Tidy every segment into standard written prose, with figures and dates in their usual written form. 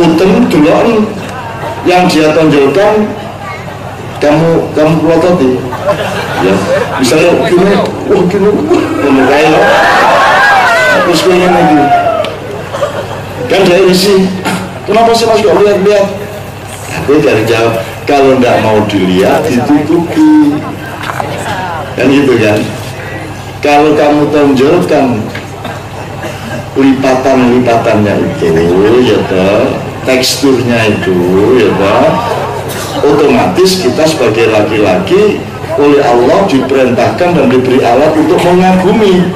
punten delok yang dia tonjolkan kamu pelototi ya, misalnya gini kayak terus pengen lagi kan dia isi, kenapa sih mas kok lihat-lihat? Aku dari jawab, kalau nggak mau dilihat ditutupi kan gitu kan. Kalau kamu tonjolkan lipatan-lipatannya itu ya toh, teksturnya itu ya toh, otomatis kita sebagai laki-laki oleh Allah diperintahkan dan diberi alat untuk mengagumi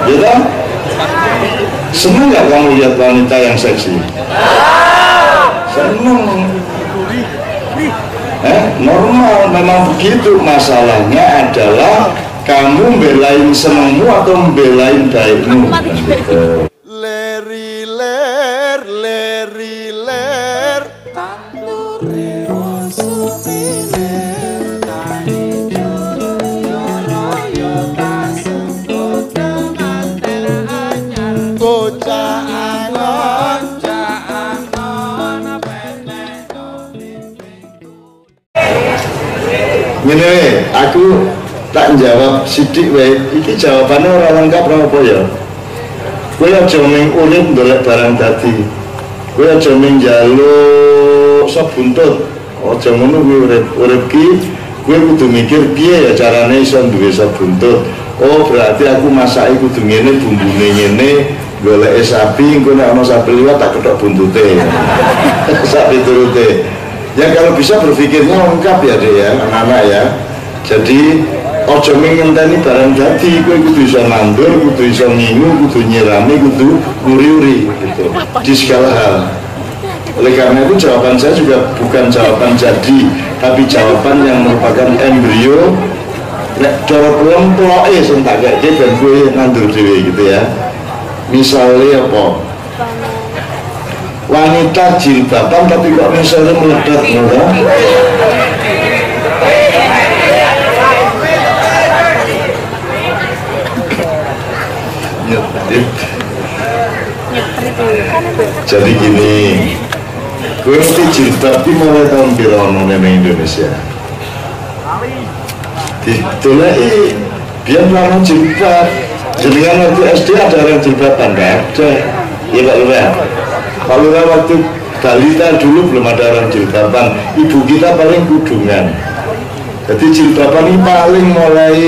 ya toh. Senang nggak kamu lihat wanita yang seksi? Senang. Normal, memang begitu. Masalahnya adalah kamu belain senangmu atau belain baikmu. Leri ler tanduri wasupine tani yo tasebut kemanten anyar bocah angon penek Ngene aku tak jawab sidik wae. Iki jawabannya ora lengkap ora apa ya. Kowe aja mung urip ndolek barang dadi. Kowe aja mung njaluk sop buntut. Aja ngono kuwi urip ki kowe kudu mikir piye ya carane iso duwe sop buntut. Oh, berarti aku masake kudu ngene, bumbune ngene, goleke sapi, engko nek ana sapi liwat tak kethok buntute. Sapi turute. Ya kalau bisa berpikirnya lengkap ya deh ya, anak-anak ya. Jadi ojo ngenteni barang dadi, kowe kudu iso nandur, kudu iso ngingu, kudu nyirami, kudu nguri-uri gitu. Di segala hal. Oleh karena itu jawaban saya juga bukan jawaban jadi, tapi jawaban yang merupakan embrio. Nek cara pelemploke sing tak geke ben kowe nandur dhewe gitu ya. Misalnya apa? Wanita jilbaban tapi kok misalnya meledak ya? Jadi gini, gue ngerti jilbab itu mulai tahun birono di Indonesia. Ditulai biar melarang jilbab. Jadi kan waktu SD ada orang jilbaban, nggak ada. Iya Pak Lurah. Pak Lurah waktu balita dulu belum ada orang jilbaban. Ibu kita paling kudungan. Jadi jilbaban ini paling mulai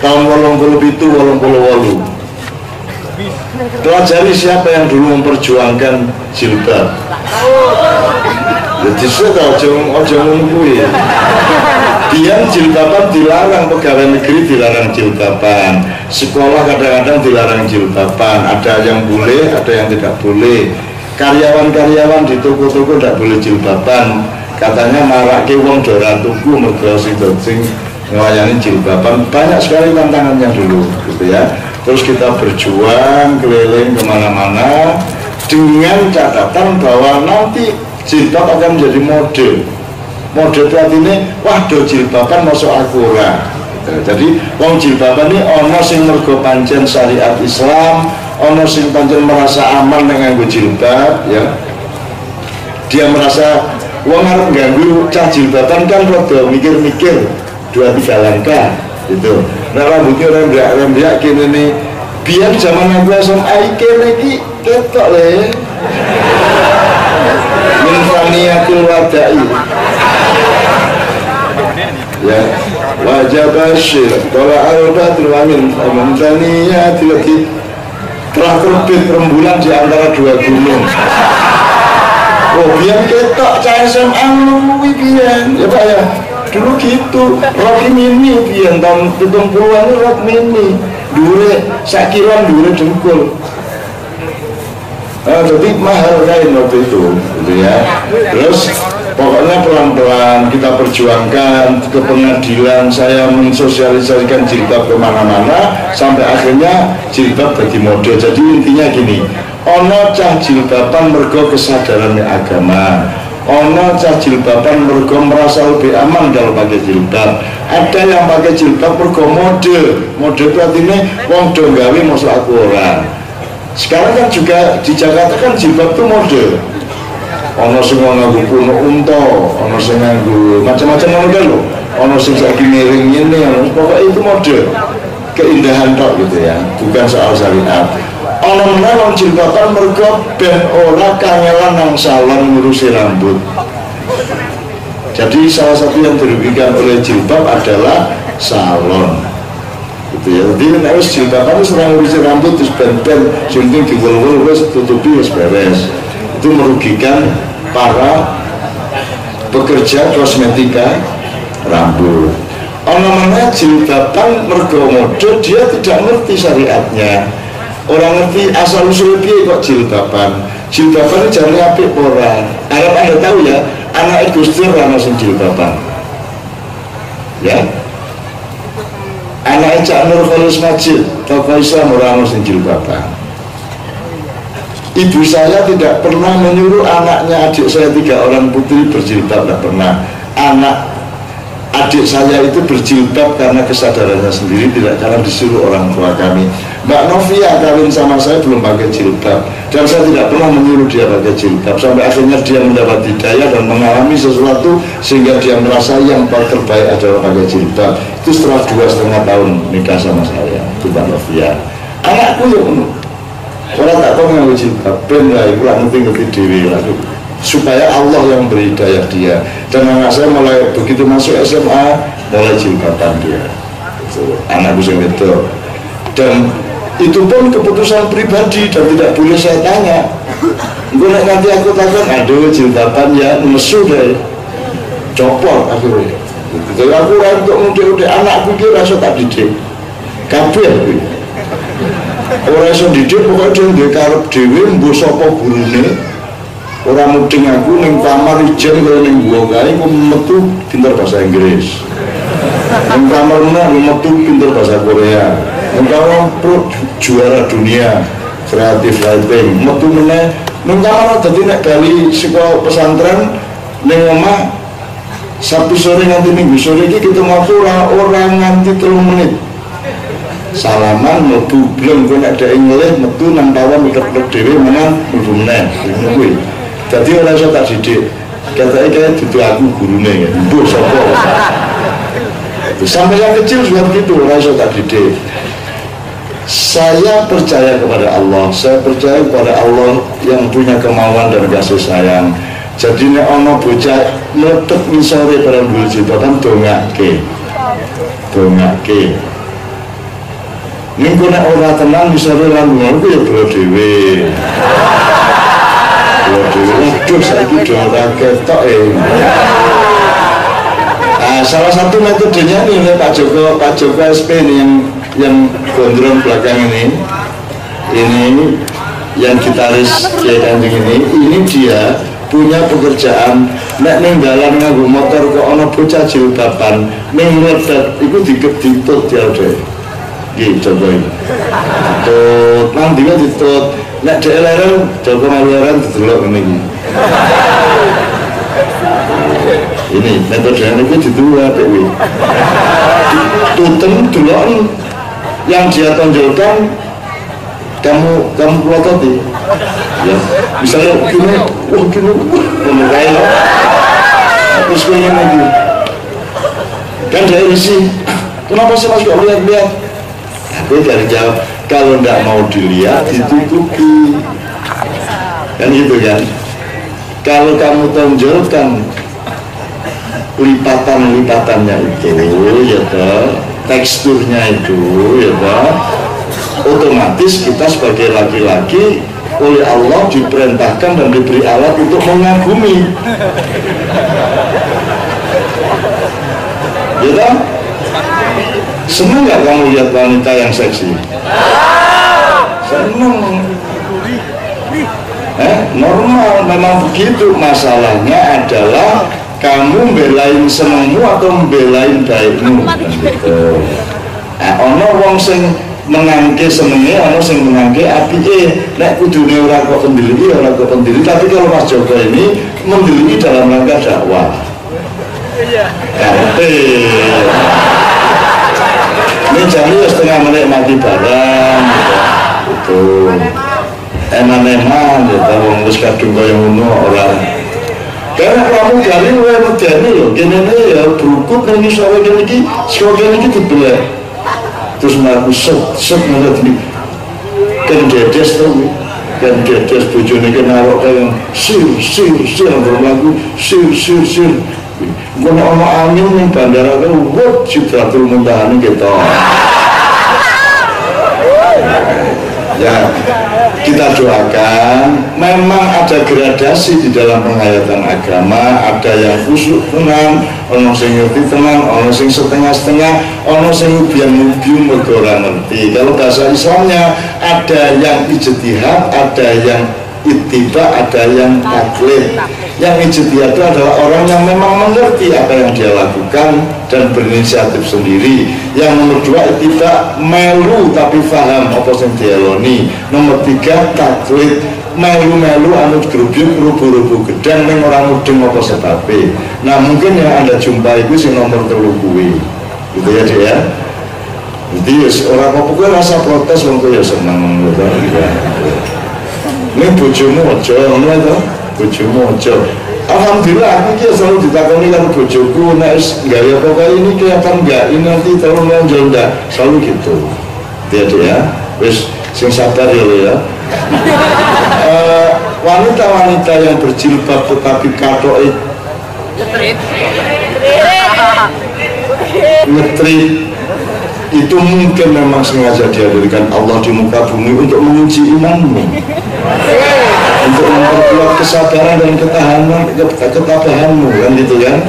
tahun 87-88. Pelajari siapa yang dulu memperjuangkan jilbab. Jadi saya ojo ngumpui. Biar jilbaban dilarang, pegawai negeri dilarang jilbaban, sekolah kadang-kadang dilarang jilbaban. Ada yang boleh, ada yang tidak boleh. Karyawan-karyawan di toko-toko tidak boleh jilbaban. Katanya marake wong doran tuku mergo sing nglayani jilbaban. Banyak sekali tantangannya dulu, gitu ya. Terus kita berjuang keliling kemana-mana dengan catatan bahwa nanti jilbab akan menjadi model. Model artinya, waduh jilbaban masuk aku ora. Jadi wong jilbaban ini ono sing mergo pancen syariat Islam, ono sing pancen merasa aman dengan jilbab, ya. Dia merasa wong arep ganggu cah jilbaban kan rada mikir-mikir 2-3 langkah gitu. Nah rambutnya rembak kene nih, biar zaman aku SMA kene iki ketok le. Minfaniyatul wadai. Ya, wajah Bashir, tola al-badru amin, minfaniyatil wadai. Telah terbit rembulan di antara dua gunung. Oh, biar ketok cah SMA luwi biyen, ya Pak ya. Dulu gitu, rok mini biyen tahun 70-an rok mini. Dure sakiran dure dengkul. Jadi mahal kain waktu itu, gitu ya. Terus pokoknya pelan-pelan kita perjuangkan ke pengadilan, saya mensosialisasikan jilbab kemana-mana sampai akhirnya jilbab jadi model. Jadi intinya gini, ono cah jilbaban mergo kesadaran agama, ono cah jilbaban mergo merasa lebih aman kalau pakai jilbab. Ada yang pakai jilbab mergo model. Model artinya wong do gawe mosok aku ora. Sekarang kan juga di Jakarta kan jilbab itu mode. Ono sing nganggo kuno unta, ono sing nganggo macam-macam model lho. Ono sing saiki miring ngene, pokoknya itu mode. Keindahan tok gitu ya, bukan soal syariat. Ono meneh wong jilbaban mergo ben ora kangelan nang salon ngurusi rambut. Jadi salah satu yang dirugikan oleh jilbab adalah salon. Gitu ya. Jadi nek wis jilbaban wis ora ngurusi rambut terus ben-ben sunting diwul-wul wis tutupi wis beres. Itu merugikan para pekerja kosmetika rambut. Ono meneh jilbaban mergo mode dia tidak ngerti syariatnya. Orang ngerti asal usul piye kok jilbaban. Jilbaban jare apik ora. Arep Anda tahu ya, anak Gus Dur ana sing jilbaban. Ya. Anak Cak Nur Khalis Majid, tokoh Islam ora ana sing jilbaban. Ibu saya tidak pernah menyuruh anaknya, adik saya 3 orang putri berjilbab, tidak pernah. Adik saya itu berjilbab karena kesadarannya sendiri, tidak karena disuruh orang tua kami. Mbak Novia kawin sama saya belum pakai jilbab, dan saya tidak pernah menyuruh dia pakai jilbab. Sampai akhirnya dia mendapat hidayah dan mengalami sesuatu sehingga dia merasa yang terbaik adalah pakai jilbab. Itu setelah 2,5 tahun nikah sama saya, itu Mbak Novia. Anakku yang orang tak tahu nganggo jilbab, ben lah iku ngerti-ngerti dhewe lalu supaya Allah yang beri hidayah dia. Dan anak saya mulai begitu masuk SMA mulai jilbaban dia. Itu anakku sing itu. Dan itu pun keputusan pribadi dan tidak boleh saya tanya. Gue nanti aku takut, aduh jilbaban ya mesu deh, copot akhirnya. Jadi aku untuk mudik-mudik anakku dia rasa tak didik, kabeh aku. Orang iso didik pokoknya dia ndek karep dhewe mbuh sapa gurune. Ora mudeng aku ning kamar ijen kaya ning gua kae ku metu pinter bahasa Inggris. Ning kamar meneh metu pinter bahasa Korea. Ning kamar juara dunia kreatif writing. Metu meneh ning kamar dadi nek bali saka pesantren ning omah Sabtu sore nganti Minggu sore iki ketemu aku ora nganti 3 menit. Salaman mlebu bleng kowe nek dhek ngelih metu nang pawon mikir-mikir dhewe menan mlebu meneh ngono kuwi. Dadi ora iso tak didik. Katanya kayak dudu aku gurune ya. Mbuh sapa. Sampai yang kecil juga begitu, ora iso tak didik. Saya percaya kepada Allah, saya percaya kepada Allah yang punya kemauan dan kasih sayang. Jadi nek ana bocah meletet misore bareng duwe jilbaban dongake. Dongake. Ning kok nek ora tenan misore lan ngono ya bro dhewe. Waduh, saiki do ora ketok salah satu metodenya ini Pak Joko SP ini yang gondrong belakang ini yang gitaris Kiai Kanjeng ini dia punya pekerjaan nek ning dalan nganggo motor kok ana bocah jilbaban ning ledet iku ditut dia dhewe. Nggih, Joko iki. Ditut nang dina ditut nek dhek leren Joko leren didelok ngene iki. Ini metode ini didua PW. Tutem duluan yang dia tonjolkan kamu pelototi. Ya, misalnya gini, mulai loh. Terus gue lagi. Kan dari isi, kenapa sih mas kok lihat-lihat? Aku dari jawab, kalau nggak mau dilihat ditutupi. Kan gitu kan? Kalau kamu tonjolkan lipatan-lipatannya itu ya toh, teksturnya itu ya toh, otomatis kita sebagai laki-laki oleh Allah diperintahkan dan diberi alat untuk mengagumi ya toh. Senang gak kamu lihat wanita yang seksi? Senang. Normal, memang begitu. Masalahnya adalah kamu belain senengmu atau belain baikmu. Ono wong sing menangke senengnya, ono sing menangke apike. Nek kudune ora kok pendiri, ora kok pendiri. Tapi kalau Mas Joko ini mendiri dalam rangka dakwah. Ini jadi setengah menikmati barang, gitu. eman-eman ya wong wis kadung kaya ngono ora. Karena pramugari luwih medeni lho, kene ya brukut nang isore kene iki, saka kene iki dibelek. Terus mlaku set ngono iki. Kan dedes to kan dedes bojone ki narok kaya sir mlaku sir. Ngono ana angin ning bandara ku wut Sidratul Muntaha ning ketok. Ya, kita doakan. Memang ada gradasi di dalam penghayatan agama. Ada yang khusyuk tenan, ono sing ngerti tenan, ono sing setengah-setengah, ono sing ubian-ubian mergo ora ngerti. Kalau bahasa Islamnya ada yang ijtihad, ada yang ittiba, ada yang taklid. Yang ijtihad itu adalah orang yang memang mengerti apa yang dia lakukan dan berinisiatif sendiri. Yang nomor dua ittiba, melu tapi paham apa yang dieloni. Nomor tiga taklid, melu anut grubyuk rubu-rubu gedang ning orang mudeng apa sebabe. Nah mungkin yang Anda jumpai itu si nomor 3 kuwi. Gitu ya Dek ya. Jadi orang apa kuwi rasa protes wong ya seneng ngono. Ini bojomu aja ngono to. Bojomu aja. Alhamdulillah aku ki selalu ditakoni karo bojoku nek wis gawe apa kae ini kelihatan enggak ini nanti tolong nonjol enggak selalu gitu. Dia ya. Wis sing sabar ya. Wanita-wanita yang berjilbab tetapi katoke ngetrit itu mungkin memang sengaja dihadirkan Allah di muka bumi untuk menguji imanmu, untuk memperkuat kesabaran dan ketabahanmu kan gitu kan,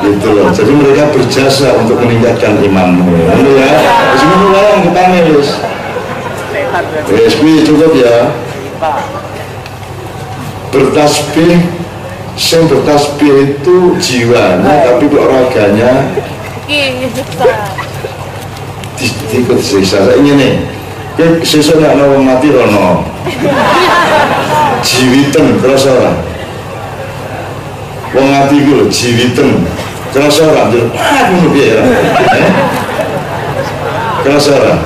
gitu loh. Jadi mereka berjasa untuk meningkatkan imanmu, gitu ya. Terus mulai yang kita nulis, cukup ya. Bertasbih, yang bertasbih itu jiwanya, tapi olahraganya ikut sisa. Saya ingin nih, sisa nak nawang mati rono, jiwiten terus orang, wong mati gue jiwiten terus orang, ya, terus orang.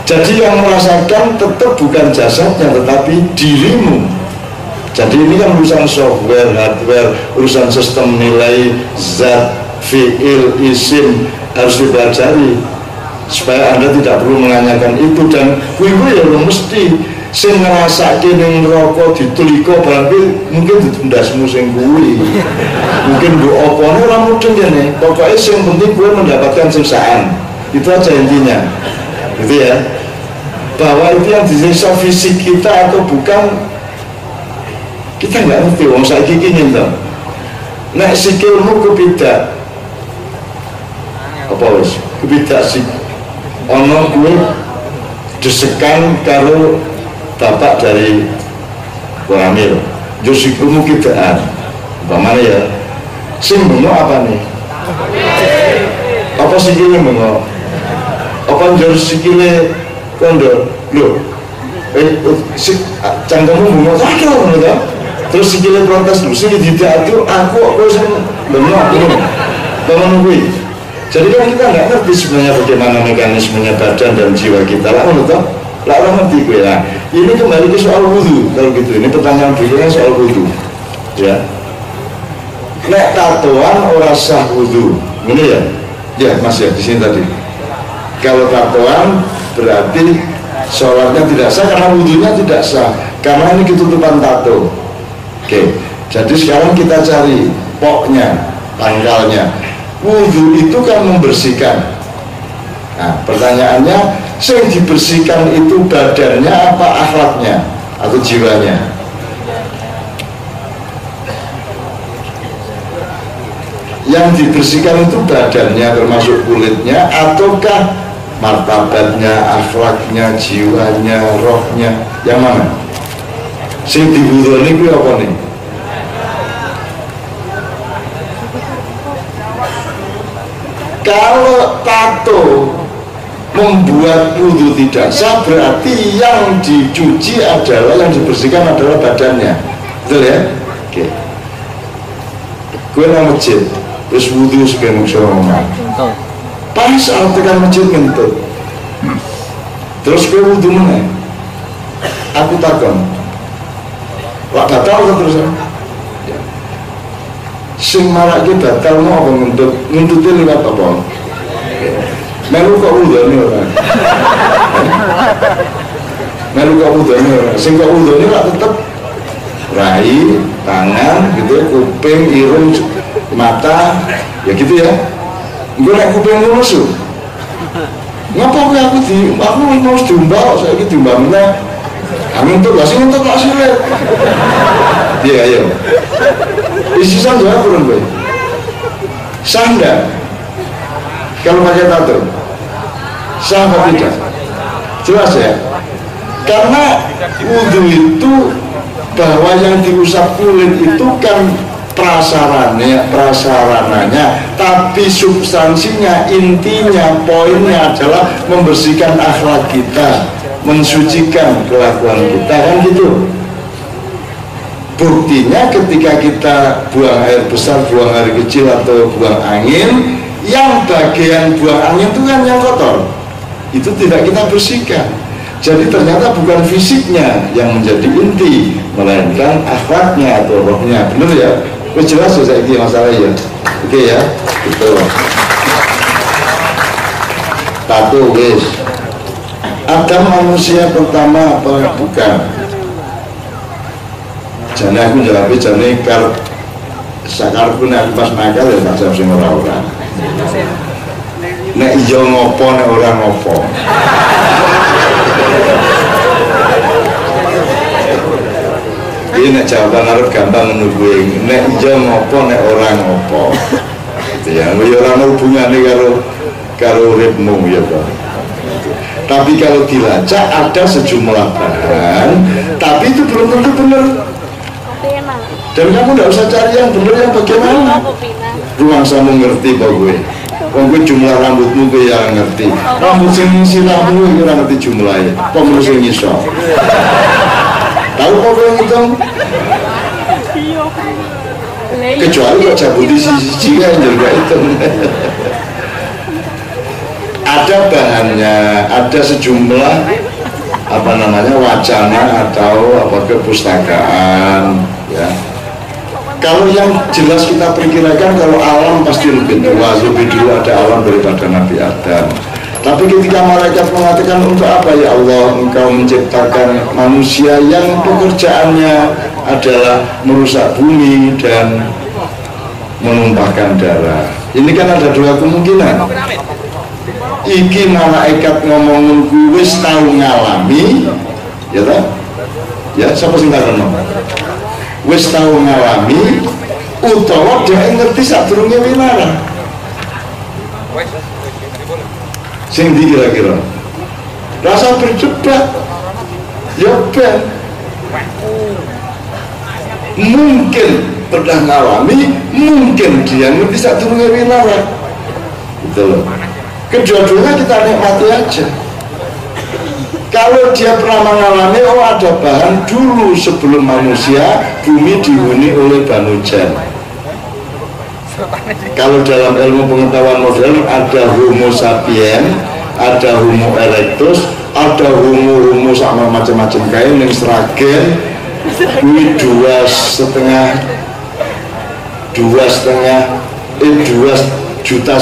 Jadi yang merasakan tetap bukan jasadnya, tetapi dirimu. Jadi ini kan urusan software, hardware, urusan sistem nilai, zat, fi'il, isim harus dipelajari supaya Anda tidak perlu menanyakan itu. Dan ibu ya lo mesti sing ngerasake ning neraka diteliko berarti mungkin ditundasmu sing kuwi. Mungkin mbok opone ora mudeng kene. Pokoke sing penting kowe mendapatkan siksaan. Itu aja intinya. Gitu ya. Bahwa itu yang disiksa fisik kita atau bukan kita nggak ngerti. Wong saiki iki ngene. Nek sikilmu kepidak apa wis kepidak sik ono kuwi desekan karo bapak dari Wamil Josikumu kidaan umpamane ya sing bengok apa nih apa sikile bengok apa njur sikile kondo lho cangkemmu bengok aduh ngono terus sikile protes lho sing diatur aku kok sing bengok ngono. Jadi kan kita nggak ngerti sebenarnya bagaimana mekanismenya badan dan jiwa kita lah ngono toh. Lah ora ngerti kowe. Nah, ini kembali ke soal wudu. Kalau gitu, ini pertanyaan berikutnya soal wudu. Ya. Nek tatoan ora sah wudu. Ngene ya? Ya, Mas ya di sini tadi. Kalau tatoan berarti sholatnya tidak sah karena wudunya tidak sah. Karena ini ketutupan tato. Oke. Jadi sekarang kita cari poknya, tanggalnya. Wudhu itu kan membersihkan. Nah, pertanyaannya, yang dibersihkan itu badannya apa akhlaknya atau jiwanya? Yang dibersihkan itu badannya termasuk kulitnya ataukah martabatnya, akhlaknya, jiwanya, rohnya? Yang mana? Sing diwudhoni kuwi apa nih? Kalau tato membuat wudhu tidak sah, berarti yang dicuci adalah, yang dibersihkan adalah badannya. Betul ya? Oke. Gue nang masjid, terus wudhu sekian ngomong. Pas tekan masjid ngentut. Terus gue wudhu mana? Aku takon. Wak batal terus. Sing marake batal mau apa nuntutnya lewat apa? Melu kok udane ora. Melu kok udane ora. Sing kok udane lak tetep rai, tangan gitu ya, kuping, irung, mata, ya gitu ya. Gue nek kuping ngono su. Ngapa aku mau diumbal, saya iki diumbamnya. Angin tuh sing entuk lak silet. Iya, ayo. Isi sah jawab kurang gue. Sah enggak? Kalau pakai tato, sah atau tidak? Jelas ya. Karena wudhu itu bahwa yang diusap kulit itu kan prasarananya, tapi substansinya, intinya, poinnya adalah membersihkan akhlak kita, mensucikan kelakuan kita, kan gitu. Buktinya ketika kita buang air besar, buang air kecil atau buang angin, yang bagian buang angin itu kan yang kotor, itu tidak kita bersihkan. Jadi ternyata bukan fisiknya yang menjadi inti, melainkan akhlaknya atau rohnya. Benar ya? Jelas ya saya ini masalah ya. Oke ya, itu. Tato guys. Adam manusia pertama apa bukan? Jadi aku jawabnya jadi sakar pun aku pas nakal ya tak jawab sing ora-ora. Nek iya ngopo nek ora ngopo. Ini nek jawaban arep gampang nungguin. Nek iya ngopo nek ora ngopo. Gitu ya. Ya ora ono hubungane karo uripmu ya, Pak. Tapi kalau dilacak ada sejumlah bahan, tapi itu belum tentu benar. Dan kamu tidak usah cari yang benar yang bagaimana. Ruang sama ngerti Pak gue. Gue jumlah rambutmu gue yang ngerti. Rambut sing silahmu gue ngerti jumlahnya. Kamu sing iso. Tahu kok gue ngitung? Kecuali kok cabut di sisi yang juga itu. Ada bahannya, ada sejumlah apa namanya wacana atau apa kepustakaan ya. Kalau yang jelas kita perkirakan kalau alam pasti lebih tua, lebih dulu ada alam daripada Nabi Adam. Tapi ketika malaikat mengatakan untuk apa ya Allah engkau menciptakan manusia yang pekerjaannya adalah merusak bumi dan menumpahkan darah. Ini kan ada dua kemungkinan. Iki malaikat ngomong wis tau ngalami ya tak? Ya siapa sing takon? Wis tau ngalami utawa dia ngerti sadurunge winara. Sing ndi kira-kira? Rasa berdebat. Ya ben. Mungkin pernah ngalami, mungkin dia ngerti sadurunge winara. Gitu loh. Kedua-duanya kita nikmati aja. Kalau dia pernah mengalami, oh ada bahan dulu sebelum manusia, bumi dihuni oleh Banu Jan. Kalau dalam ilmu pengetahuan modern ada Homo sapien, ada Homo erectus, ada Homo sama macam-macam kain yang seragen, ini 2,5 juta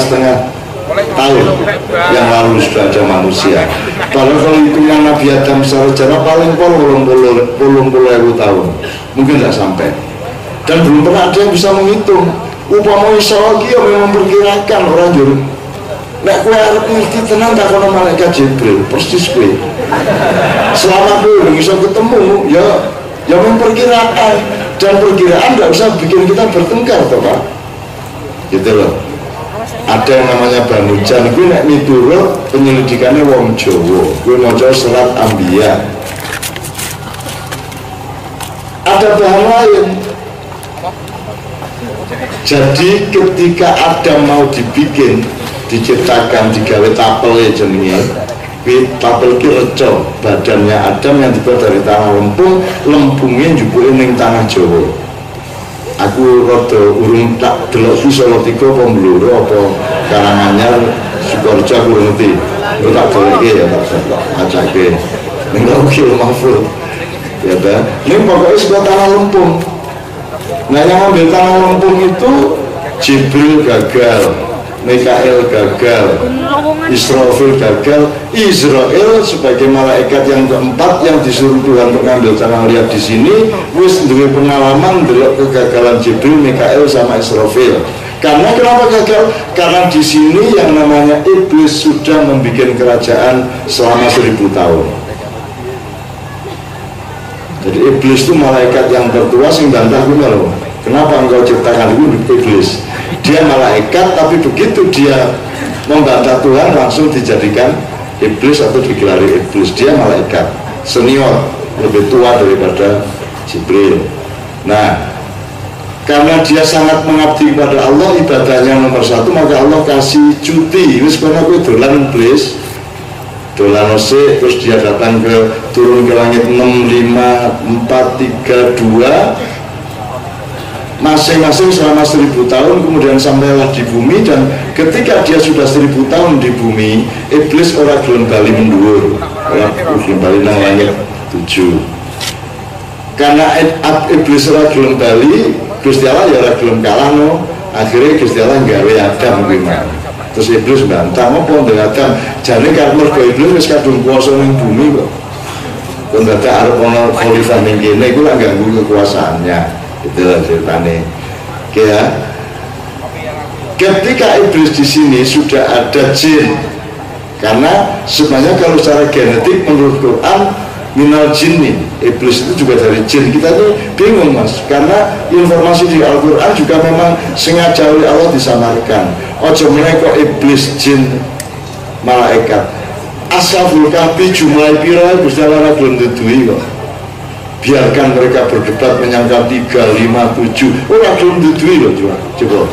tahun yang lalu sudah ada manusia. Padahal kalau hitungan Nabi Adam secara jarak paling 80.000 tahun, mungkin tidak sampai. Dan belum pernah ada yang bisa menghitung. Upama iso lagi yang memperkirakan orang juru. Nek kowe arep ngerti tenan tak kono malaikat Jibril, persis kowe. Selama kowe bisa ketemu, ya memperkirakan, dan perkiraan tidak usah bikin kita bertengkar toh Pak. Gitu loh. Ada yang namanya Banu Jan, gue nek miturut penyelidikannya wong Jawa, gue mau jauh serat Ambiya. Ada bahan lain. Jadi ketika Adam mau dibikin, diciptakan, digawe tapel ya jenenge, tapel ki reco, badannya Adam yang dibuat dari tanah lempung, lempungnya juga ning tanah Jawa. Aku rada urung tak delok Solo 3 apa Bluro apa Karanganyar Sukorejo aku ngerti. Aku tak deleke ya tak acake. Ning Lauhul Mahfuz. ya kan? Ini pokoknya sebuah tanah lempung. Nah yang ambil tanah lempung itu Jibril gagal, Mikael gagal, Israfil gagal. Israel sebagai malaikat yang keempat yang disuruh Tuhan untuk ngambil tanah liat di sini, wis duwe pengalaman delok kegagalan Jibril, Mikael sama Israfil. Karena kenapa gagal? Karena di sini yang namanya iblis sudah membuat kerajaan selama 1000 tahun. Jadi iblis itu malaikat yang tertua sing bantah guna loh. Kenapa engkau ciptakan iblis? Dia malaikat tapi begitu dia membantah Tuhan langsung dijadikan iblis atau digelari iblis. Dia malaikat senior, lebih tua daripada Jibril. Nah, karena dia sangat mengabdi kepada Allah, ibadahnya nomor 1, maka Allah kasih cuti. Wis kono kowe dolan iblis, dolan osik, terus dia datang ke turun ke langit 6, 5, 4, 3, 2 masing-masing selama 1000 tahun, kemudian sampailah di bumi. Dan ketika dia sudah 1000 tahun di bumi, iblis ora gelem bali mendur, ora gelem bali nang langit 7. Karena iblis ora gelem bali, Gusti Allah ya ora gelem kalah no. Akhirnya Gusti Allah gawe Adam gimana. Terus iblis bantah apa ndek Adam, jane karep mergo iblis wis kadung kuwasa ning bumi kok. Kok dadak arep ana khalifah ning kene iku lak ganggu kekuasaannya. Itu ceritanya. Oke ya. Ketika iblis di sini sudah ada jin. Karena sebenarnya kalau secara genetik menurut Quran minal jinni, iblis itu juga dari jin. Kita ini bingung mas, karena informasi di Al-Quran juga memang sengaja oleh Allah disamarkan. Ojo meneh kok iblis, jin, malaikat. Ashabul Kahfi jumlah pira Gusti Allah belum didui kok. Biarkan mereka berdebat menyangka 3, 5, 7. Ora belum didui loh coba.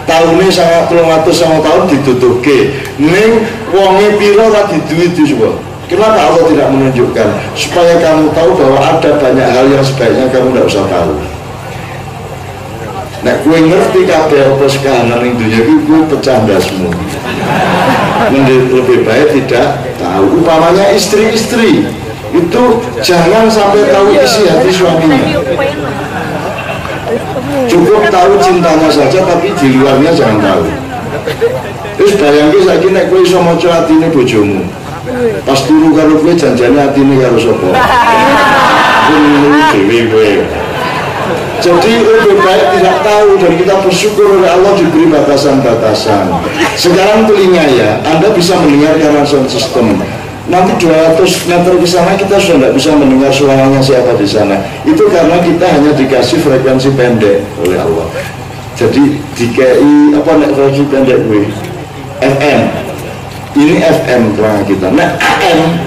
Tahunnya sangat 300 tahun ditutuke. Ning wonge pira ora didui itu coba. Kenapa Allah tidak menunjukkan? Supaya kamu tahu bahwa ada banyak hal yang sebaiknya kamu tidak usah tahu. Nek gue ngerti kabeh apa sekahanan ning dunia iki gue pecah ndasmu. Lebih baik tidak tahu. Umpamanya istri-istri itu jangan sampai tahu isi hati suaminya. Cukup tahu cintanya saja, tapi di luarnya jangan tahu. Terus bayangke saiki nek kowe iso maca atine bojomu. Pas turu karo kowe janjane atine karo sapa? Dhewe kowe. Jadi lebih baik tidak tahu, dan kita bersyukur oleh Allah diberi batasan-batasan. Sekarang telinga ya, Anda bisa mendengar karena sound system. Nanti 200 meter ke sana kita sudah tidak bisa mendengar suaranya siapa di sana. Itu karena kita hanya dikasih frekuensi pendek oleh Allah. Jadi DKI apa nek frekuensi pendek gue? FM. Ini FM terang kita. Nah AM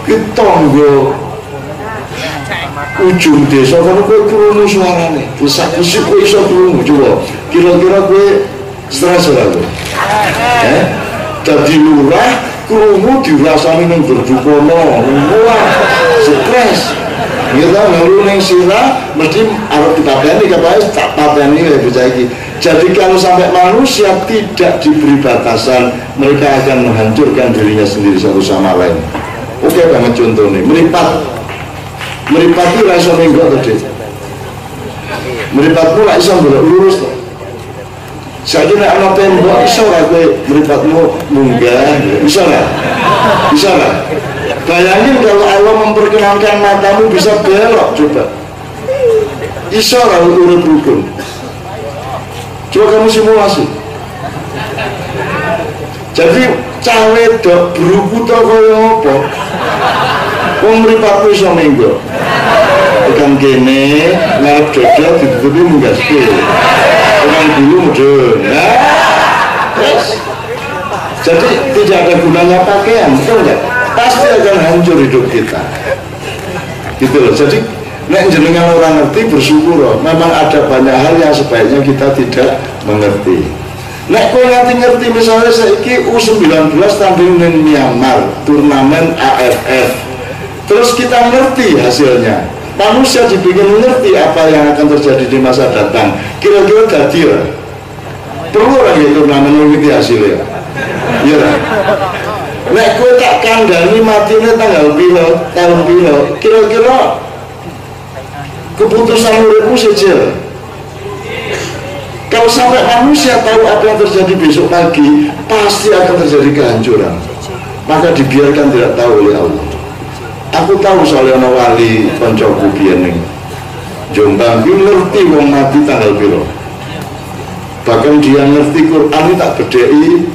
kita nggo ujung desa kalau gue krungu suarane. Bisa gue iso krungu coba. Kira-kira gue stres ora gue? Jadi lurah krungu dirasani ning berdukono. Wah, stres. Kita ngelu ning sirah mesti arep dipateni kapan tak pateni ya bocah iki. Jadi kalau sampai manusia tidak diberi batasan, mereka akan menghancurkan dirinya sendiri satu sama lain. Oke banget contohnya, meripat itu rasa minggu tadi. Meripatmu lah iso belok lurus tuh. Saya kira anak tembok iso lah gue meripatmu munggah, bisa lah, bisa lah. Bayangin kalau Allah memperkenalkan matamu bisa belok, coba. Iso lah urut rukun. Coba kamu simulasi. Jadi cawe dok berukuta kaya apa? Wong mripatmu iso minggu. Tekan kene ngarep dodol ditutupi munggaske. Tekan dulu mudun. Nah. Terus. Jadi tidak ada gunanya pakaian, betul enggak? Pasti akan hancur hidup kita. Gitu loh. Jadi nek jenengan orang ngerti bersyukur loh. Memang ada banyak hal yang sebaiknya kita tidak mengerti. Nek kowe ngerti misalnya saiki U19 tanding ning Myanmar, turnamen AFF. Terus kita ngerti hasilnya. Manusia dibikin mengerti apa yang akan terjadi di masa datang. Kira-kira dadi ya. Perlu orang yang turnamen mengerti hasilnya. Iya. Nek kowe tak kandhani matine tanggal piro, tahun piro, kira-kira keputusan uripmu sejel. Kalau sampai manusia tahu apa yang terjadi besok pagi, pasti akan terjadi kehancuran. Maka dibiarkan tidak tahu oleh Allah. Aku tahu soalnya ana wali koncoku biyen ning Jombang ki ngerti wong mati tanggal piro. Bahkan dia ngerti Quran tak bedheki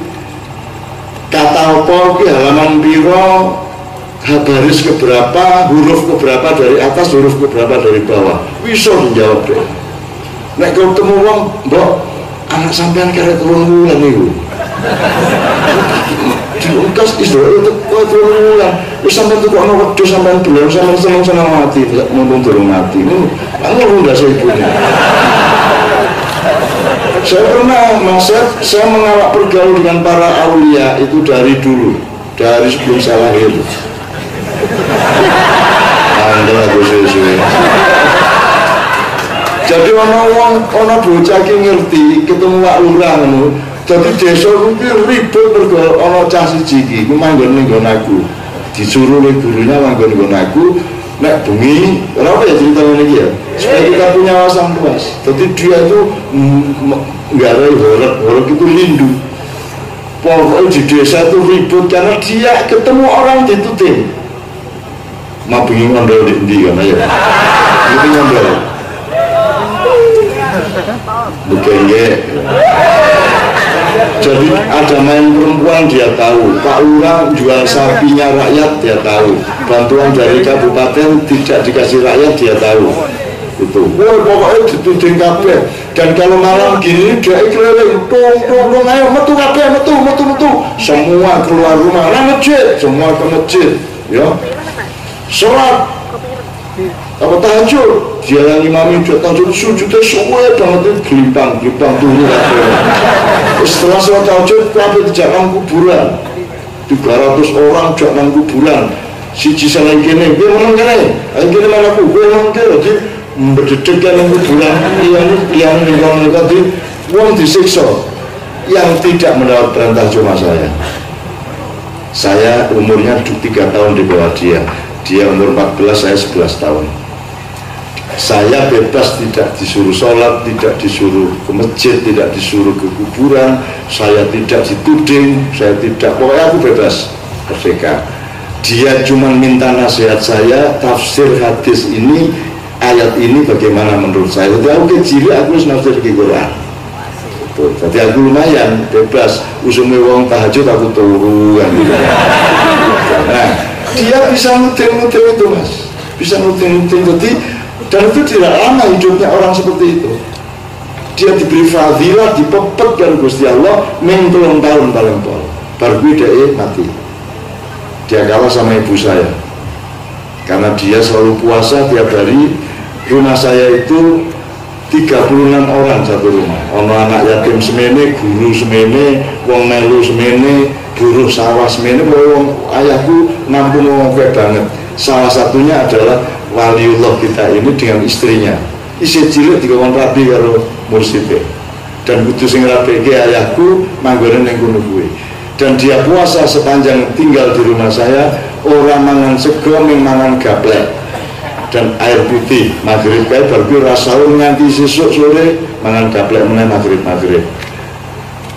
kata apa ki halaman piro, baris keberapa, huruf keberapa dari atas, huruf keberapa dari bawah. Bisa dijawab deh. Nek kau ketemu wong, mbok anak sampean karek 3 wulan niku. Diungkas Israel itu 3 wulan. Wis sampean tukokno wedhus sampean belum sampean seneng-seneng mati, mumpung durung mati. Ini anu ndak ibunya. Saya pernah saya mengawak bergaul dengan para aulia itu dari dulu, dari sebelum saya lahir. Anda aku suwe. Jadi orang bocah ki ngerti ketemu wak lurah ngono. Jadi desa kuwi ribut mergo ana cah siji iki ku manggon ning nggon aku. Disuruh oleh gurunya manggon nggon aku. Nek bengi, kenapa ya cerita ini ya? Supaya kita punya wawasan luas. Jadi dia itu nggak ada horor itu lindu. Pokoknya di desa itu ribut karena dia ketemu orang ditutin. Mau bengi ngondol di kan aja. Itu ngondol. Bukan ya. Jadi ada main perempuan dia tahu, Pak Lurah jual sapinya rakyat dia tahu, bantuan dari kabupaten tidak dikasih rakyat dia tahu. Itu, wah pokoknya dituding kabeh. Dan kalau malam gini dia keliling, tung, ayo metu kabeh, metu. Semua keluar rumah, masjid, semua ke masjid, ya. Sholat, apa tahajud, dia yang imami juga tahajud sujudnya semua banget itu gelimpang turun. Setelah sholat tahajud, kabeh dijakang kuburan, 300 orang jakang kuburan. Siji salah kene, gue menang kene, kene mana gue menang kene, jadi berdedekkan kuburan, yang lingkungan tadi, uang disiksa, yang tidak mendapat perintah cuma saya. Saya umurnya 3 tahun di bawah dia umur 14, saya 11 tahun. Saya bebas, tidak disuruh sholat, tidak disuruh ke masjid, tidak disuruh ke kuburan, saya tidak dituding, saya tidak, pokoknya aku bebas, merdeka. Dia cuma minta nasihat saya, tafsir hadis ini, ayat ini bagaimana menurut saya. Jadi aku kecil, aku harus nafsir di Quran. Jadi aku lumayan bebas, usumnya wong tahajud aku turu kan. Nah, dia bisa nutin itu mas, bisa nutin. Jadi dan itu tidak lama hidupnya orang seperti itu. Dia diberi fadilah, dipepet dari Gusti Allah, mentelung tahun paling pol. Baru dia mati. Dia kalah sama ibu saya, karena dia selalu puasa tiap hari. Rumah saya itu 36 orang satu rumah. Ono anak yatim semene, guru semene, wong melu semene, buruh sawah semene. Wong ayahku nampung wong kaya banget. Salah satunya adalah waliullah kita ini dengan istrinya. Isi cilik dikon rabi karo mursyide. Dan kudu sing rabeke ayahku manggone ning kono kuwi. Dan dia puasa sepanjang tinggal di rumah saya, orang mangan sego, mangan gaplek dan air putih. Maghrib kae baru rasahur nganti sesuk sore mangan gaplek meneh maghrib.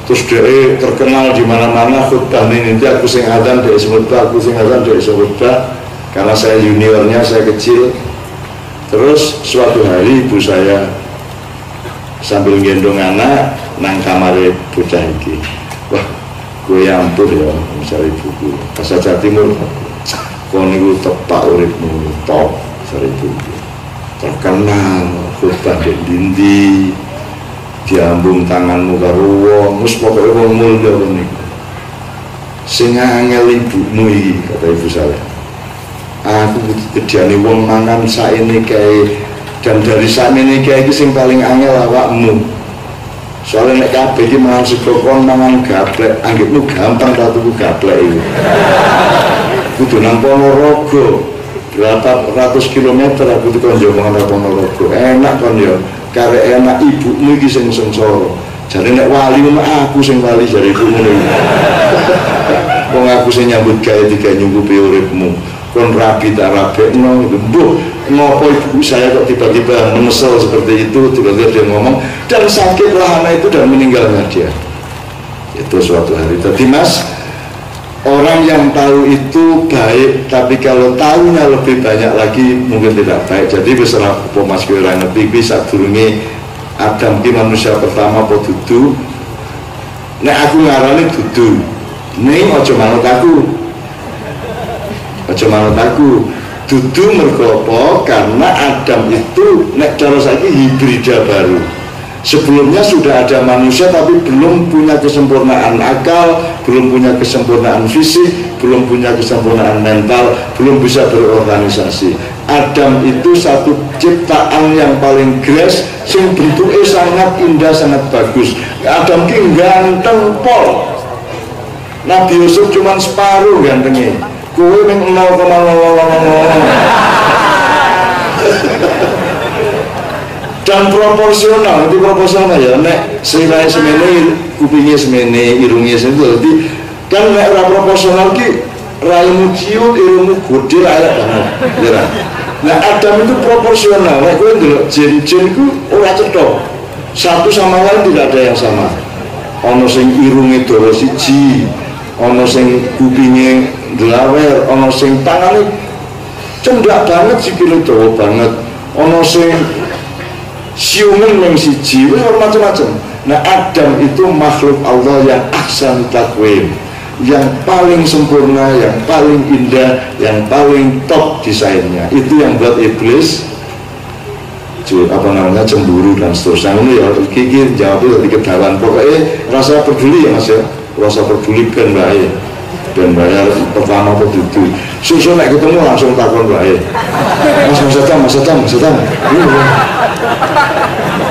Terus dia terkenal di mana-mana khutbah ini. Nanti aku sing adzan dia khutbah, aku sing adzan dia khutbah. Karena saya juniornya, saya kecil. Terus suatu hari ibu saya sambil gendong anak nang kamare bocah iki. Wah, gue ampun ya, misalnya ibuku. Pas Jawa Timur, kon niku tepak uripmu, top. Seribu terkenal khutbah dindi diambung tanganmu karo wong wis pokoke wong mulya niku sing angel ibumu iki kata ibu saya. Aku kejane wong mangan saene kae dan dari sakmene kae iki sing paling angel awakmu. Soalnya nek kabeh iki mangan sego kon mangan gaplek, anggapmu gampang ta tuku gaplek iki. Kudu nang Ponorogo. Berapa ratus kilometer aku di konjo mangan Ponorogo. Enak kan ya, karek enak ibumu iki sing sengsara. Jare nek wali aku sing wali jare ibumu. Wong aku sing nyambut gawe tiga nyungkupi uripmu. Kon rapi tak rapekno, mbuh ngopo ibu saya kok tiba-tiba menyesal seperti itu, tiba-tiba dia ngomong dan sakitlah anak itu dan meninggalnya dia. Itu suatu hari tadi Mas, orang yang tahu itu baik, tapi kalau tahunya lebih banyak lagi mungkin tidak baik. Jadi besar apa Mas kira ngerti bisa turungi Adam ki manusia pertama apa dudu. Nek aku ngarani dudu. Ning aja manut aku. Aja manut aku. Dudu mergo apa? Karena Adam itu nek cara saiki hibrida baru. Sebelumnya sudah ada manusia tapi belum punya kesempurnaan akal, belum punya kesempurnaan fisik, belum punya kesempurnaan mental, belum bisa berorganisasi. Adam itu satu ciptaan yang paling grace, sing bentuknya sangat indah, sangat bagus. Adam ki ganteng pol. Nabi Yusuf cuma separuh gantengnya. Kowe ning 0,000. Dan proporsional, itu proporsional ya. Nek sirahe semene, kupingnya semene, irungnya semene. Jadi kan nek ora proporsional ki raimu ciut, irungmu gede lah banget. Ya. Nah Adam itu proporsional. Nek kowe ndelok jin-jin ku ora cetha. Satu sama lain tidak ada yang sama. Ono sing irunge dawa siji, ono sing kupinge delawer, ono sing tangane cendak banget sikile dawa banget, ono sing siungan yang siji, macam-macam. Nah Adam itu makhluk Allah yang ahsan takwim, yang paling sempurna, yang paling indah, yang paling top desainnya. Itu yang buat iblis cemburu dan seterusnya. Ini ya kiki jawabnya lebih kedawan. Pokoknya rasa peduli ya Mas ya, rasa peduli ben baik, ben bayar pertama begitu. Susu naik ketemu langsung takon baik. Mas Adam.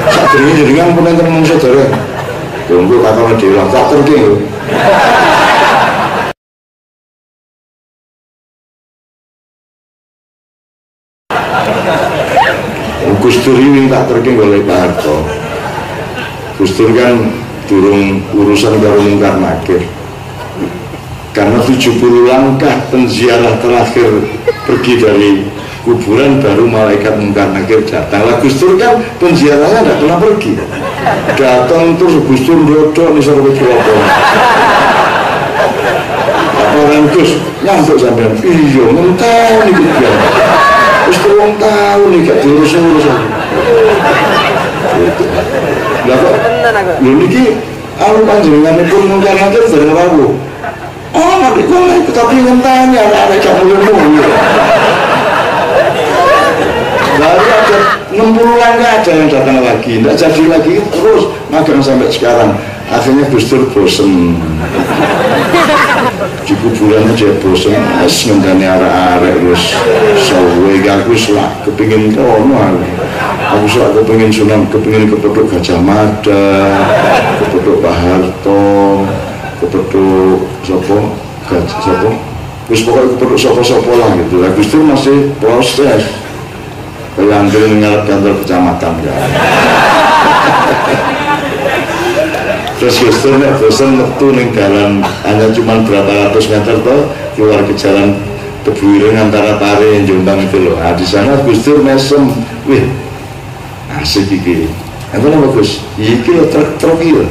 Saat ini dengan penonton manusia saudara. Tunggu takon diulang tak terking. Gus Dur ini tak terking oleh Pak Harto. Gus Dur kan durung urusan karo mungkar nakir. Karena 70 langkah penziarah terakhir pergi dari kuburan baru malaikat mungkar nakir datang. Lah Gus Dur kan penziarahnya tidak pernah pergi. Datang terus Gus Dur ndodok ning sarwa Ciloko. Laporan Gus nyantuk sampean. Iya mentah iki dia. Wis 3 tahun iki gak diurus-urus. Lah kok lho niki aku panjenenganipun mungkar nakir dereng rawuh. Oh, nanti gue tapi ngentanya ada kamu lalu ada 60-an gak ada yang datang lagi, tidak jadi lagi terus magang sampai sekarang. Akhirnya Gus Dur bosen di kuburannya dia bosen, ngentani arek-arek terus sawe aku selak kepingin kono aku selak kepingin Sunan, kepingin kepethuk Gajah Mada, kepethuk Pak Harto, kepethuk sopo terus pokoknya kepethuk sopo lah gitu. Lah Gus Dur masih proses kayak hampir ngarep kantor kecamatan kan. Terus Gus Dur nek bosen metu ning dalan hanya cuma berapa ratus meter toh keluar ke jalan Tebuireng antara Pare Jombang itu loh. Nah, di sana Gus Dur mesem, wih asik iki. Apa nama Gus? Iki lo truk iki.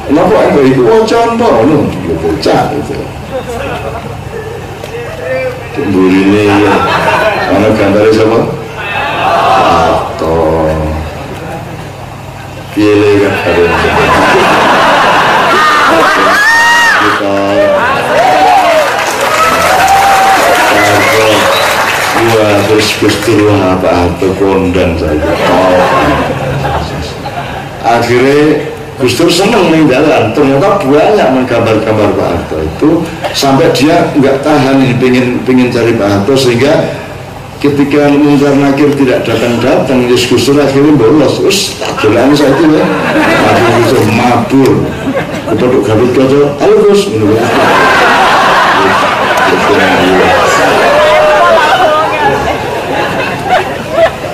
Kenapa aku itu? Oh contoh, no, gitu, cak itu. Timbul ini, mana gambarnya siapa? Atau pilih kan ada. Kita, wah terus Gus Dur apa kondang saja. Akhirnya Gus Dur seneng nih jalan, ternyata banyak menggambar-gambar Pak Harto itu sampai dia nggak tahan nih pengen cari Pak Harto, sehingga ketika mungkar nakir tidak datang Gus Dur akhirnya bolos. Terus tak jalan saya itu ya, akhirnya Gus Dur mabur, kepethuk Gatot, halo Gus,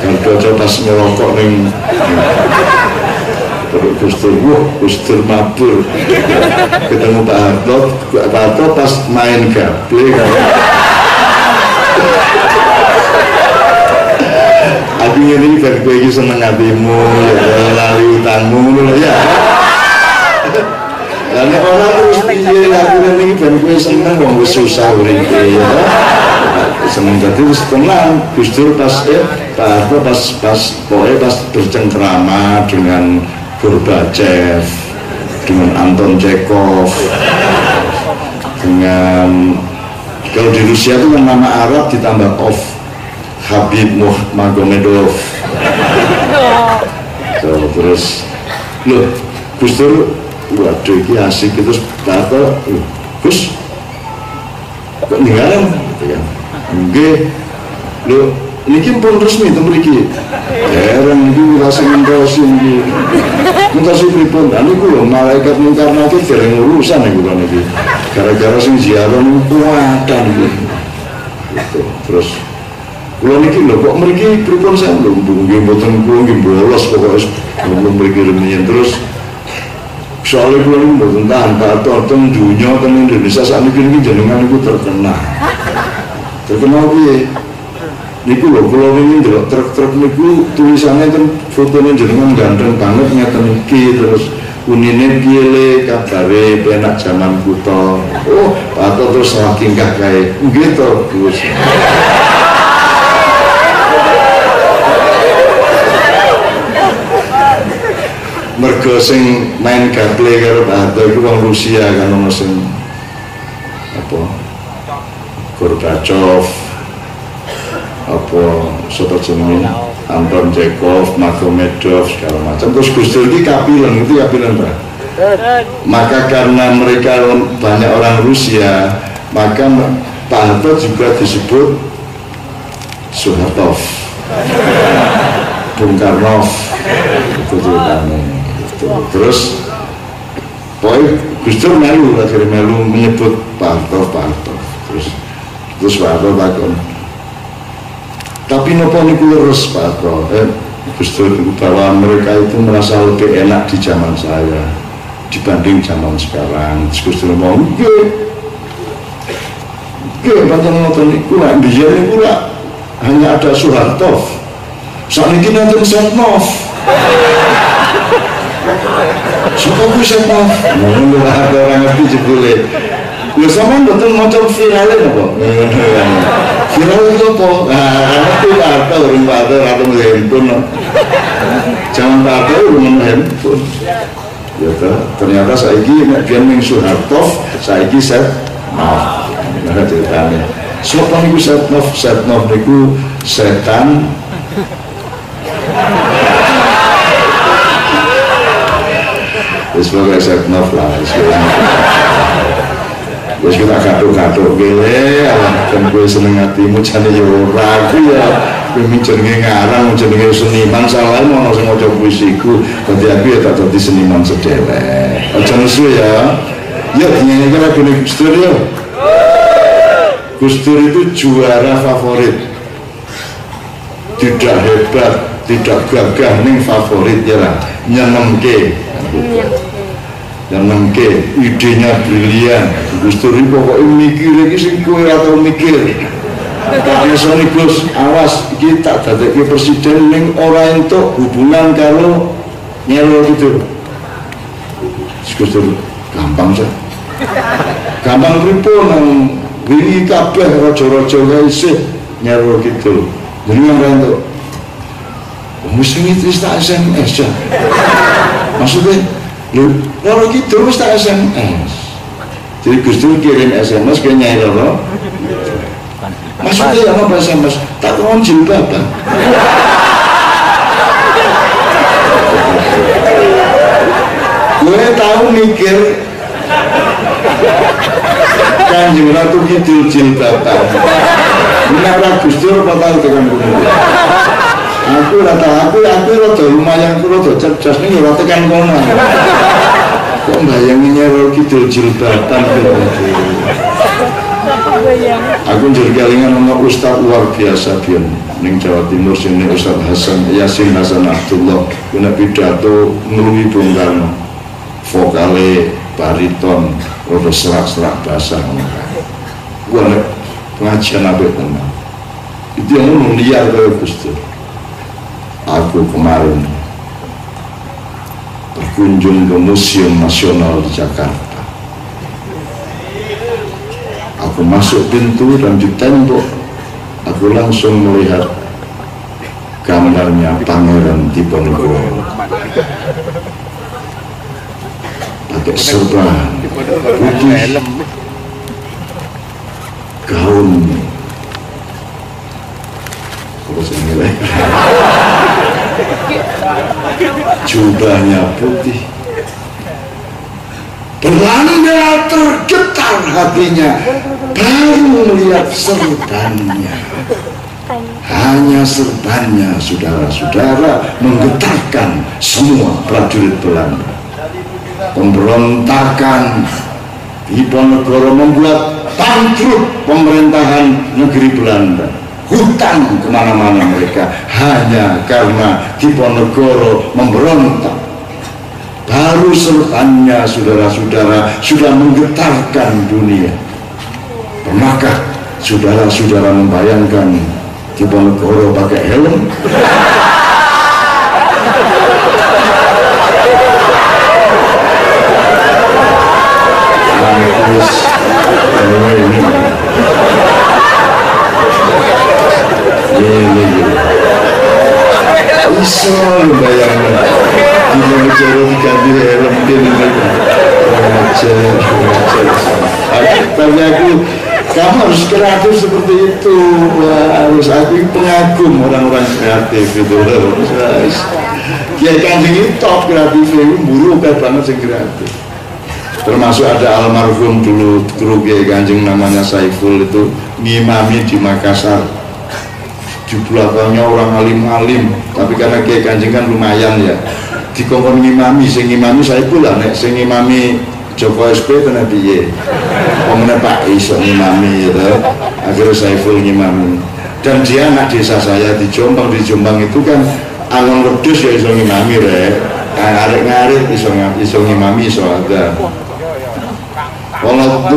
Gatot pas ngerokok nih. Gus Dur, wah Gus Dur mabur. Ketemu Pak Harto pas main gaple kan. Aku ini kan gue ini seneng hatimu, ya lali utangmu loh ya. Karena orang terus piye aku ini kan gue seneng wong susah uripe ya. Seneng tadi terus tenang. Gus Dur pas Pak Harto pas bercengkrama dengan Gorbachev, dengan Anton Chekhov, dengan kalau di Rusia itu kan nama Arab ditambah Ov, Habib Magomedov. Terus loh Gus Dur, waduh ini asik terus Pak Harto, Gus kok ninggalan gitu kan. Nggih, lho niki pun resmi to mriki. Heran iki rasa ngentosi niki. Ngentosi pripun? Lah niku lho malaikat mungkar nakir dereng urusan niku kan iki. Gara-gara sing ziarah niku kuwatan niku. Gitu. Terus kula niki lho kok mriki pripun saya lho nggih mboten kula nggih bolos pokoke kula mriki rumiyin terus soalnya kula niku mboten tahan teng dunya teng Indonesia sakniki niki jenengan niku terkenal. Terkenal piye? Niku lho kula wingi ndelok truk-truk niku tulisannya kan fotone jenengan ganteng banget ngeten iki terus unine piye le kabare penak jaman kuto. Oh, Pak Harto terus saking kae. Nggih to, Gus. Mergo sing main gaple karo Pak Harto iku wong Rusia kan ono sing apa? Gorbachev, apa sapa jenenge Anton Chekhov, Magomedov segala macam. Terus Gus Dur iki kapilen, itu kapilen Pak. Maka karena mereka banyak orang Rusia, maka Pak Harto juga disebut Suhartov, Bung Karnov, itu ceritanya. Terus pokoknya Gus Dur akhirnya melu menyebut Pak Harto. Terus Pak Harto takon, tapi nopo niku leres Pak Harto, Gus Dur bahwa mereka itu merasa lebih enak di zaman saya dibanding zaman sekarang. Terus Gus Dur ngomong, pancen ngoten niku lak biyen niku lak hanya ada Suhartov. Sakniki nonton Setnov. Sapa ku Setnov? Ngono lah orang ngerti jebule. Lho sampean mboten maca virale napa? Viral itu apa? Nah, itu Harto urung Harto handphone. Jangan Harto urung handphone. Ya toh, ternyata saiki nek biyen ning Suhartov, saiki Setnov. Nah, ceritane. Sapa niku Setnov? Setnov niku setan. Wis pokoke Setnov lah. Wis kita kaduk-kaduk gile, kan gue seneng hatimu jane yo ora aku ya. Kowe jenenge ngarang, jenenge seniman salah mau sing maca puisiku. Dadi aku ya tak dadi seniman sedherek. Aja nesu ya. Ya nyanyi lagu Gus Dur ya. Gus Dur itu juara favorit. Tidak hebat, tidak gagah ning favorit ya lah. Nyenengke. Dan mengke idenya brilian. Gus Dur iki pokoke mikir iki sing kowe ora tau mikir. Tak esone Gus, awas iki tak dadekke presiden ning ora entuk hubungan karo Nyero gitu. Gus Dur gampang sih. Gampang pripun nang wingi kabeh raja-raja kae isih Nyero gitu. Jadi ora entuk. Mesti wis tak SMS ya. Maksudnya kalau gitu terus tak SMS. Jadi Gus Dur kirim SMS ke Nyai Roro. Maksudnya apa SMS? Tak kawan jilbaban. Gue tahu mikir Kanjeng Ratu Kidul jilbaban. Menara Gus Dur apa tahu tekan gue? Aku rata lumayan aku rata cerdas nih rata tekan kono. Kok bayangin Nyai Roro Kidul jilbaban gitu. Aku njur kelingan ana ustaz luar biasa biyen ning Jawa Timur sini, Ustaz Yasin Hasan Abdullah punya pidato nglumi Bung Karno, vokale bariton rada serak-serak basah ngono kae. Wah pengajian apik tenan. Itu yang ngomong liar kaya Gus Dur. Aku kemarin berkunjung ke Museum Nasional di Jakarta. Aku masuk pintu dan di tembok aku langsung melihat gambarnya Pangeran Diponegoro pakai serban putih, gaun jubahnya putih. Belanda tergetar hatinya baru melihat serbannya. Hanya serbannya, saudara-saudara, menggetarkan semua prajurit Belanda. Pemberontakan Diponegoro membuat bangkrut pemerintahan negeri Belanda. Hutang kemana-mana mereka hanya karena Diponegoro memberontak. Baru serbannya, saudara-saudara, sudah menggetarkan dunia. Pernahkah saudara-saudara membayangkan Diponegoro pakai helm? Bisa membayangkan Diponegoro diganti helm ini. Tapi kamu harus kreatif seperti itu. Harus aku pengagum orang-orang kreatif gitu loh. Kiai Kanjeng itu top kreatif, buru banget sih kreatif. Termasuk ada almarhum dulu guru Kiai Kanjeng namanya Saiful itu ngimami di Makassar. Di belakangnya orang alim-alim, tapi karena Kiai Kanjeng kan lumayan ya, dikongkon ngimami, sing ngimami Saiful lah, nek sing ngimami Joko SP kena piye? Omongnya Pak iso ngimami gitu. Akhirnya Saiful ngimami. Dan dia anak desa saya di Jombang. Di Jombang itu kan Angon Wedhus ya iso ngimami rek. Arek-arek iso ngimami iso ada. Walaupun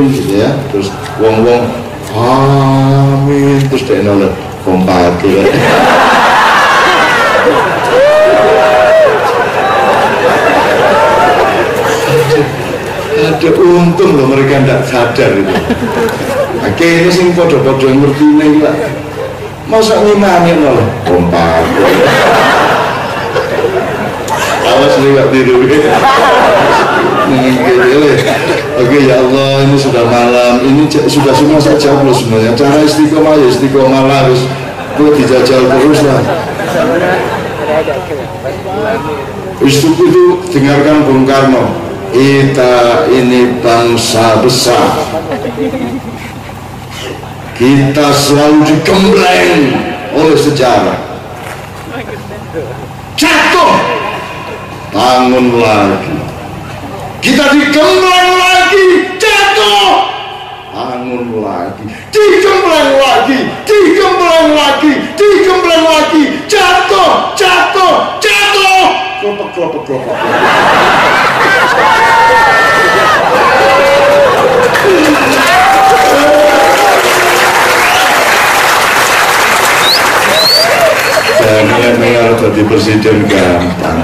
gitu ya. Terus wong-wong amin terus dek nolak kompak gitu. Ada untung loh mereka tidak sadar itu. Akhirnya sing podo-podo ngerti nih lah. Masa ngimami loh kompak. Awas lewat tidur. Oke ya Allah, ini sudah malam. Ini sudah semua saya jawab loh sebenarnya. Cara istiqomah ya istiqomah lah, harus itu dijajal terus lah. Itu dengarkan Bung Karno. Kita ini bangsa besar. Kita selalu digembleng oleh sejarah. Jatuh, bangun lagi. Kita digembleng lagi, jatuh, bangun lagi. Digembleng lagi, digembleng lagi, digembleng lagi, jatuh, jatuh, jatuh. Kelopak. Dengar jadi presiden gampang.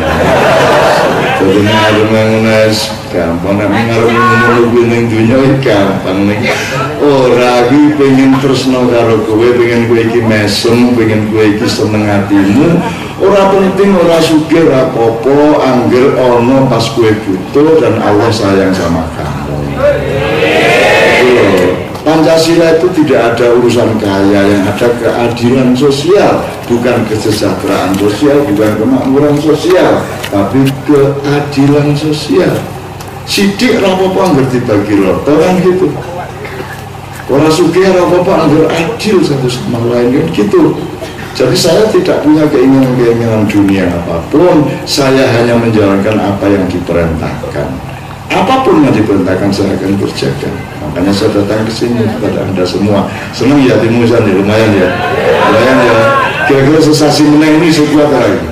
Jadi ngarep gampang, ngarep ngomong ning dunya gampang ning. Ora iki pengen tresno karo kowe, pengen kowe iki mesem, pengen kowe iki seneng atimu. Ora penting, ora sugih, ora apa-apa, angger ana pas kowe butuh dan Allah sayang sama kamu. Pancasila itu tidak ada urusan kaya, yang ada keadilan sosial, bukan kesejahteraan sosial, bukan kemakmuran sosial, tapi keadilan sosial. Sidik rapopo angger dibagi rata kan gitu. Orang sugih rapopo angger adil satu sama lain kan gitu. Jadi saya tidak punya keinginan-keinginan dunia apapun, saya hanya menjalankan apa yang diperintahkan. apapun yang diperintahkan saya akan kerjakan. Makanya saya datang ke sini kepada Anda semua. Senang ya Tim Musan ya, lumayan ya. Lumayan ya. Kira-kira sesasi meneng ini sebuah lagi.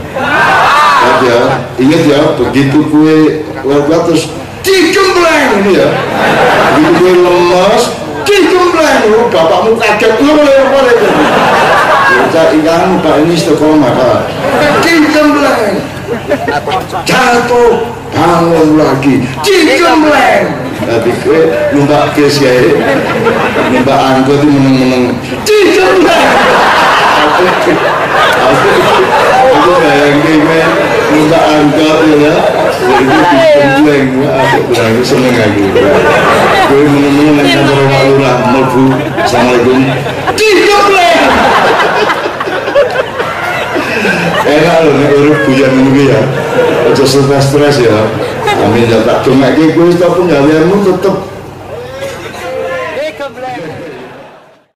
Ya, ingat ya, begitu kue kuat terus digembleng ini ya. Begitu kue lemas, digembleng. Bapakmu kaget, lu boleh. Kita ikan Pak ini istiqomah Pak. Digembleng. Jatuh, bangun lagi, digembleng. Tapi kue numpak kes ya, numpak angkot itu meneng-meneng, digembleng. Aku bayangin numpak angkot ya, itu digembleng. Aku berani seneng lagi. Kue meneng-meneng yang kantor Pak Lurah, melbu, assalamualaikum, digembleng. Enak loh nih urip buyan ini ya, aja stres ya. Amin ya tak cuma gue tapi penggaweanmu tetep